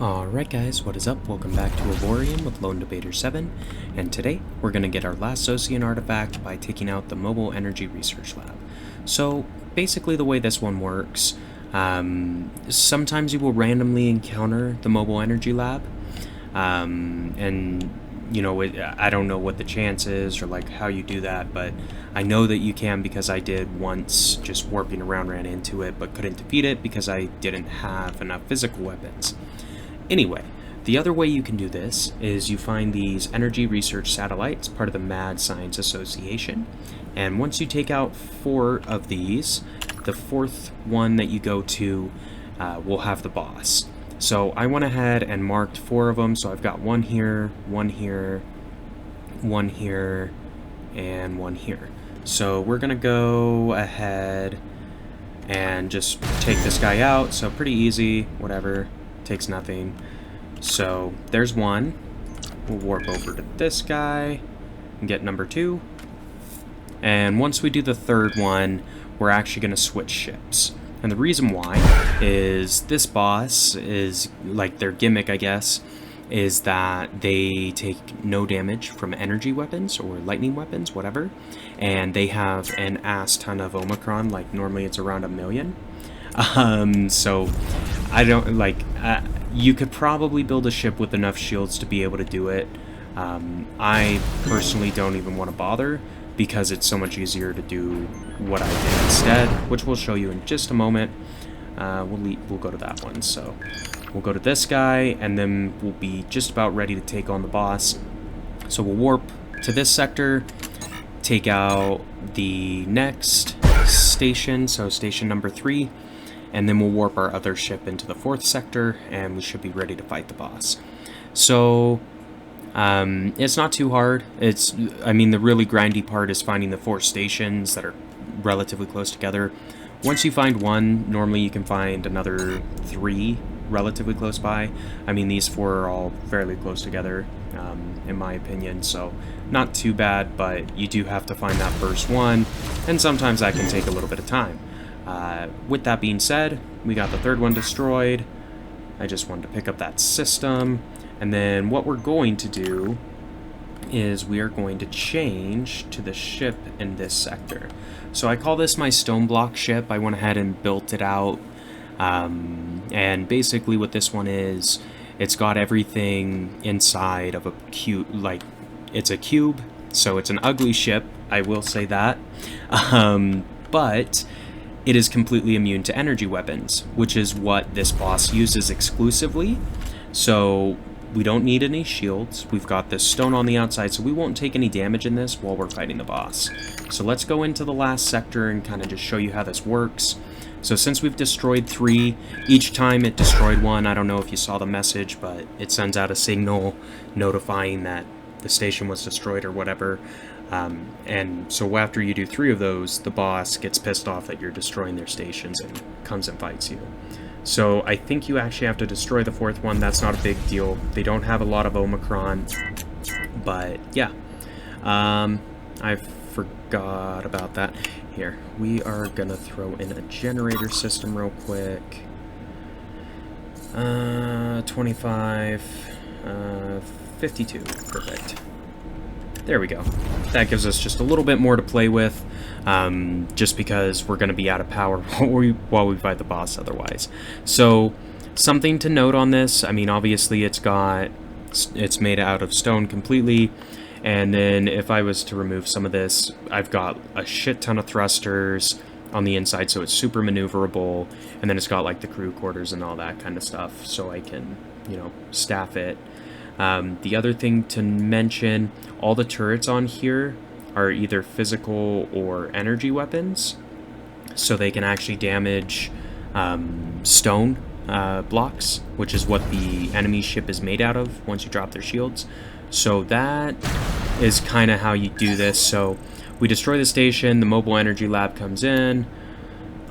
Alright guys, what is up? Welcome back to Avorion with LD7, and today we're going to get our last Xsotan artifact by taking out the Mobile Energy Research Lab. So basically the way this one works, sometimes you will randomly encounter the Mobile Energy Lab, and you know, I don't know what the chance is or like how you do that, but I know that you can because I did once, just warping around, ran into it, but couldn't defeat it because I didn't have enough physical weapons. Anyway, the other way you can do this is you find these energy research satellites, part of the M.A.D Science Association, and once you take out 4 of these, the 4th one that you go to will have the boss. So I went ahead and marked 4 of them, so I've got 1 here, 1 here, 1 here, and 1 here. So we're gonna go ahead and just take this guy out, so pretty easy, whatever. Takes nothing. So there's 1. We'll warp over to this guy and get number 2. And once we do the 3rd one, we're actually going to switch ships. And the reason why is this boss is, like, their gimmick, I guess, is that they take no damage from energy weapons or lightning weapons, whatever. And they have an ass ton of Omicron, like normally it's around 1 million. So I don't like, you could probably build a ship with enough shields to be able to do it. I personally don't even want to bother because it's so much easier to do what I did instead, which we'll show you in just a moment. We'll go to that one. So we'll go to this guy and then we'll be just about ready to take on the boss. So we'll warp to this sector, take out the next station, so station number 3. And then we'll warp our other ship into the 4th sector, and we should be ready to fight the boss. So, it's not too hard. I mean, the really grindy part is finding the 4 stations that are relatively close together. Once you find 1, normally you can find another 3 relatively close by. I mean, these 4 are all fairly close together, in my opinion, so not too bad, but you do have to find that first one, and sometimes that can take a little bit of time. With that being said, we got the 3rd one destroyed. I just wanted to pick up that system. And then what we're going to do is we are going to change to the ship in this sector. So I call this my stone block ship. I went ahead and built it out. And basically what this one is, it's got everything inside of a cube, like it's a cube. So it's an ugly ship, I will say that. But it is completely immune to energy weapons, which is what this boss uses exclusively. So we don't need any shields. We've got this stone on the outside, so we won't take any damage in this while we're fighting the boss. So let's go into the last sector and kind of just show you how this works. So since we've destroyed 3, each time it destroyed 1, I don't know if you saw the message, but it sends out a signal notifying that the station was destroyed or whatever. And so after you do 3 of those, the boss gets pissed off that you're destroying their stations and comes and fights you. So I think you actually have to destroy the 4th one. That's not a big deal. They don't have a lot of Omicron, but yeah. I forgot about that. Here, we are gonna throw in a generator system real quick. 25, 52, perfect. There we go. That gives us just a little bit more to play with, just because we're going to be out of power while we fight the boss otherwise. So, something to note on this, I mean, obviously it's made out of stone completely, and then if I was to remove some of this, I've got a shit ton of thrusters on the inside, so it's super maneuverable, and then it's got like the crew quarters and all that kind of stuff, so I can, you know, staff it. The other thing to mention, all the turrets on here are either physical or energy weapons, so they can actually damage stone blocks, which is what the enemy ship is made out of once you drop their shields. So that is kind of how you do this. So we destroy the station, the mobile energy lab comes in,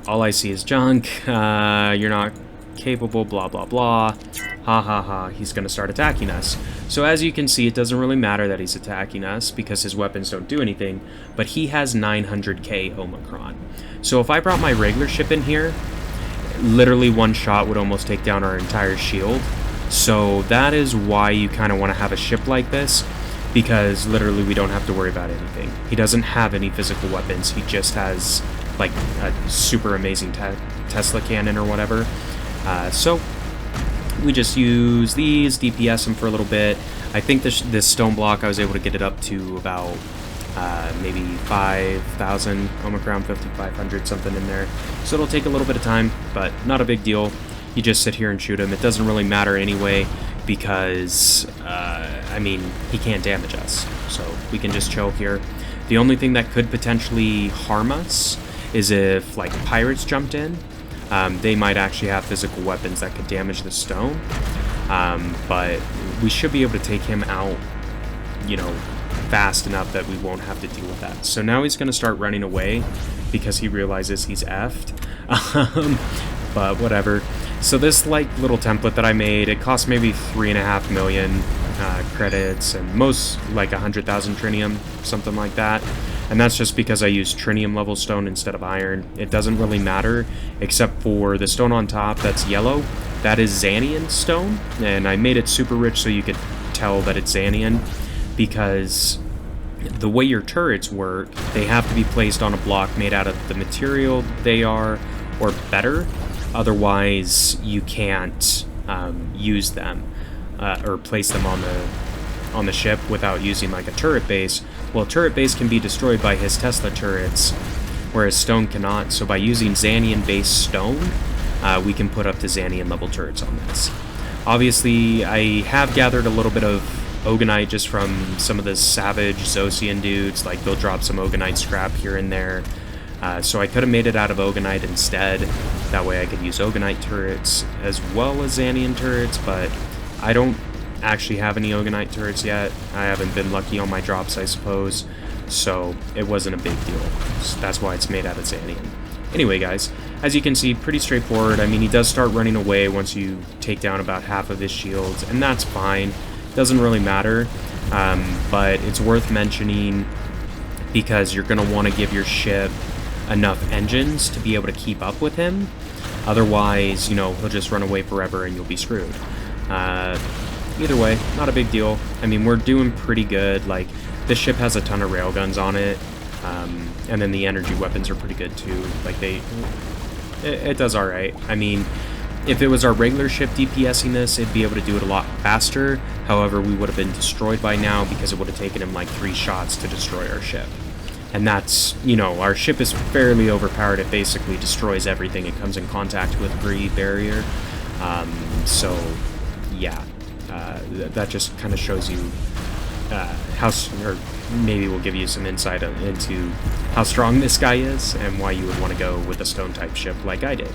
all I see is junk, you're not capable, blah blah blah. Ha ha ha, he's going to start attacking us. So as you can see, it doesn't really matter that he's attacking us because his weapons don't do anything, but he has 900k Omicron. So if I brought my regular ship in here, literally one shot would almost take down our entire shield. So that is why you kind of want to have a ship like this, because literally we don't have to worry about anything. He doesn't have any physical weapons. He just has like a super amazing Tesla cannon or whatever. So we just use these, DPS him for a little bit. I think this stone block, I was able to get it up to about maybe 5,000, almost around 5,500, something in there. So it'll take a little bit of time, but not a big deal. You just sit here and shoot him. It doesn't really matter anyway, because, I mean, he can't damage us. So we can just chill here. The only thing that could potentially harm us is if, like, pirates jumped in. They might actually have physical weapons that could damage the stone. But we should be able to take him out, you know, fast enough that we won't have to deal with that. So now he's going to start running away because he realizes he's effed. But whatever. So this like little template that I made, it cost maybe 3.5 million credits and most like 100,000 trinium, something like that. And that's just because I used trinium level stone instead of iron. It doesn't really matter, except for the stone on top that's yellow. That is Xanian stone, and I made it super rich so you could tell that it's Xanian, because the way your turrets work, they have to be placed on a block made out of the material they are, or better. Otherwise, you can't use them or place them on the ship without using like a turret base. Well, a turret base can be destroyed by his Tesla turrets, whereas stone cannot. So by using Xanian-based stone, we can put up to Xanian level turrets on this. Obviously, I have gathered a little bit of Ogonite just from some of the savage Xsotan dudes. Like, they'll drop some Ogonite scrap here and there. So I could have made it out of Ogonite instead. That way I could use Ogonite turrets as well as Xanian turrets, but I don't actually have any Ogonite turrets yet. I haven't been lucky on my drops, I suppose. So it wasn't a big deal. So that's why it's made out of Xanian. Anyway, guys, as you can see, pretty straightforward. I mean, he does start running away once you take down about half of his shields, and that's fine. Doesn't really matter, but it's worth mentioning because you're going to want to give your ship enough engines to be able to keep up with him. Otherwise, you know, he'll just run away forever and you'll be screwed. Either way, not a big deal. I mean, we're doing pretty good. Like, this ship has a ton of railguns on it, and then the energy weapons are pretty good too. Like, it does alright. I mean, if it was our regular ship DPSing this, it'd be able to do it a lot faster. However, we would have been destroyed by now because it would have taken him like 3 shots to destroy our ship. And that's, you know, our ship is fairly overpowered. It basically destroys everything it comes in contact with pre-barrier. So, yeah, that just kind of shows you how, or maybe will give you some insight into how strong this guy is and why you would want to go with a stone-type ship like I did.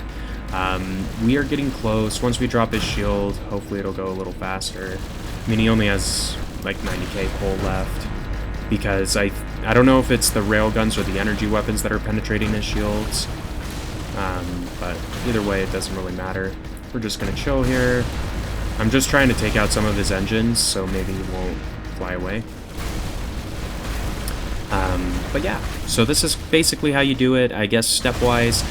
We are getting close. Once we drop his shield, hopefully it'll go a little faster. I mean, he only has like 90k pull left, because I don't know if it's the railguns or the energy weapons that are penetrating his shields, but either way, it doesn't really matter. We're just going to chill here. I'm just trying to take out some of his engines, so maybe he won't fly away. But yeah, so this is basically how you do it, I guess, stepwise.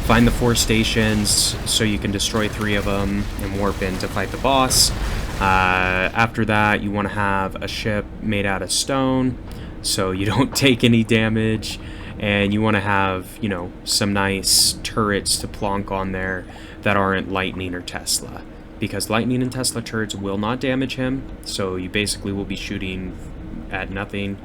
Find the 4 stations so you can destroy 3 of them and warp in to fight the boss. After that, you want to have a ship made out of stone so you don't take any damage, and you want to have, you know, some nice turrets to plonk on there that aren't lightning or Tesla, because lightning and Tesla turrets will not damage him, so you basically will be shooting at nothing.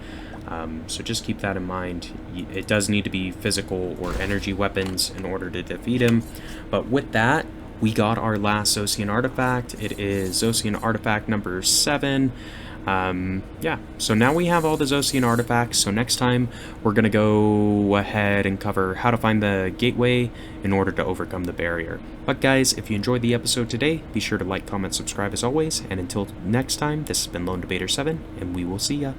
So just keep that in mind. It does need to be physical or energy weapons in order to defeat him. But with that, we got our last Xsotan artifact. It is Xsotan artifact number 7. Yeah, so now we have all the Xsotan artifacts. So next time, we're going to go ahead and cover how to find the gateway in order to overcome the barrier. But guys, if you enjoyed the episode today, be sure to like, comment, subscribe as always. And until next time, this has been LD7, and we will see ya.